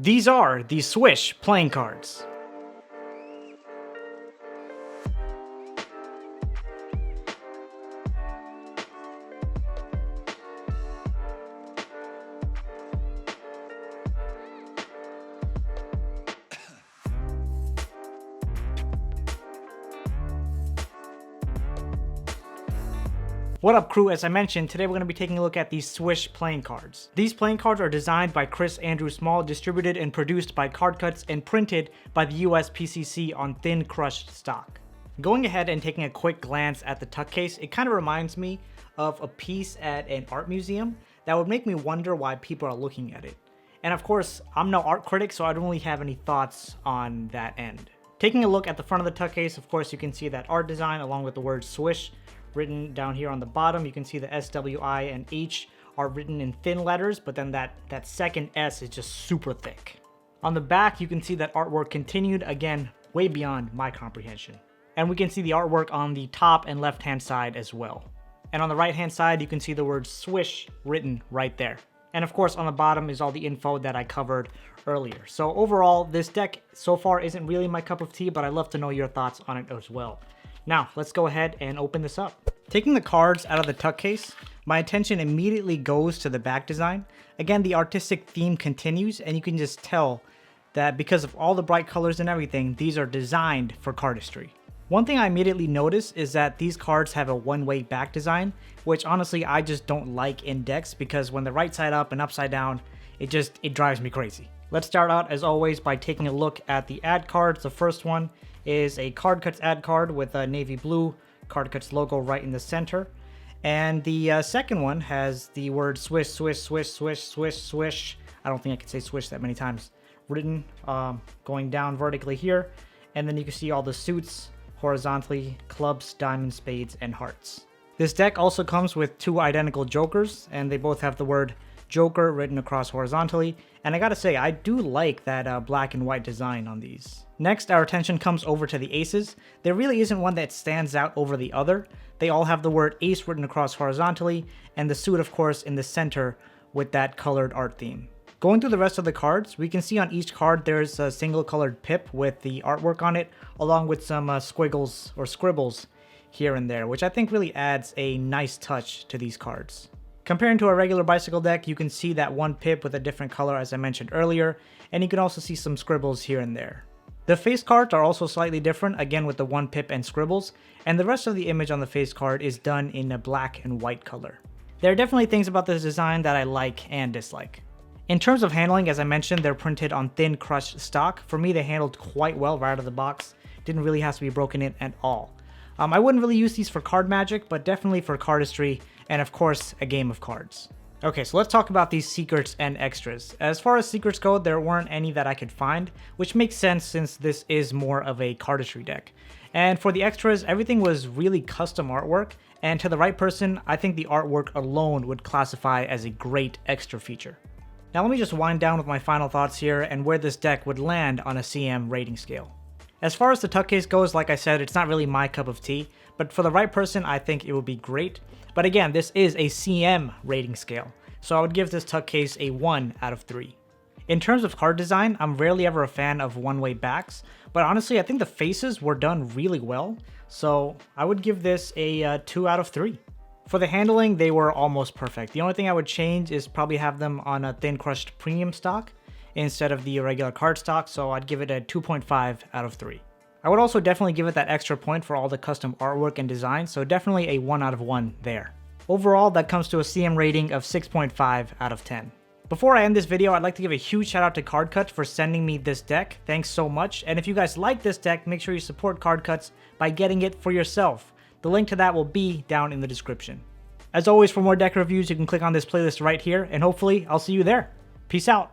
These are the SWISH playing cards. What up crew, as I mentioned, today we're going to be taking a look at these SWISH playing cards. These playing cards are designed by Chris Andrew Small, distributed and produced by Card Cuts, and printed by the US PCC on thin crushed stock. Going ahead and taking a quick glance at the tuck case, it kind of reminds me of a piece at an art museum that would make me wonder why people are looking at it. And of course, I'm no art critic, so I don't really have any thoughts on that end. Taking a look at the front of the tuck case, of course you can see that art design along with the word SWISH written down here on the bottom. You can see the SWI and H are written in thin letters, but then that second S is just super thick. On the back, you can see that artwork continued, again, way beyond my comprehension. And we can see the artwork on the top and left-hand side as well. And on the right-hand side, you can see the word SWISH written right there. And of course, on the bottom is all the info that I covered earlier. So overall, this deck so far isn't really my cup of tea, but I'd love to know your thoughts on it as well. Now, let's go ahead and open this up. Taking the cards out of the tuck case, my attention immediately goes to the back design. Again, the artistic theme continues, and you can just tell that because of all the bright colors and everything, these are designed for cardistry. One thing I immediately notice is that these cards have a one-way back design, which honestly I just don't like in decks because when they're right side up and upside down, it drives me crazy. Let's start out as always by taking a look at the ad cards. The first one is a Card Cuts ad card with a navy blue Card Cuts logo right in the center. And the second one has the word swish, swish, swish, swish, swish, swish. I don't think I can say swish that many times. Written going down vertically here. And then you can see all the suits horizontally, clubs, diamonds, spades, and hearts. This deck also comes with two identical jokers, and they both have the word Joker written across horizontally, and I gotta say, I do like that black and white design on these. Next, our attention comes over to the aces. There really isn't one that stands out over the other. They all have the word ace written across horizontally, and the suit, of course, in the center with that colored art theme. Going through the rest of the cards, we can see on each card there's a single colored pip with the artwork on it, along with some squiggles or scribbles here and there, which I think really adds a nice touch to these cards. Comparing to a regular bicycle deck, you can see that one pip with a different color as I mentioned earlier, and you can also see some scribbles here and there. The face cards are also slightly different, again with the one pip and scribbles, and the rest of the image on the face card is done in a black and white color. There are definitely things about this design that I like and dislike. In terms of handling, as I mentioned, they're printed on thin crushed stock. For me, they handled quite well right out of the box. Didn't really have to be broken in at all. I wouldn't really use these for card magic, but definitely for cardistry, and of course, a game of cards. Okay, so let's talk about these secrets and extras. As far as secrets go, there weren't any that I could find, which makes sense since this is more of a cardistry deck. And for the extras, everything was really custom artwork, and to the right person, I think the artwork alone would classify as a great extra feature. Now let me just wind down with my final thoughts here and where this deck would land on a CM rating scale. As far as the tuck case goes, like I said, it's not really my cup of tea, but for the right person, I think it would be great. But again, this is a CM rating scale, so I would give this tuck case a 1 out of 3. In terms of card design, I'm rarely ever a fan of one-way backs, but honestly, I think the faces were done really well, so I would give this a 2 out of 3. For the handling, they were almost perfect. The only thing I would change is probably have them on a thin crushed premium stock instead of the regular card stock, so I'd give it a 2.5 out of 3. I would also definitely give it that extra point for all the custom artwork and design, so definitely a 1 out of 1 there. Overall, that comes to a CM rating of 6.5 out of 10. Before I end this video, I'd like to give a huge shout out to Card Cuts for sending me this deck. Thanks so much, and if you guys like this deck, make sure you support Card Cuts by getting it for yourself. The link to that will be down in the description. As always, for more deck reviews, you can click on this playlist right here, and hopefully, I'll see you there. Peace out.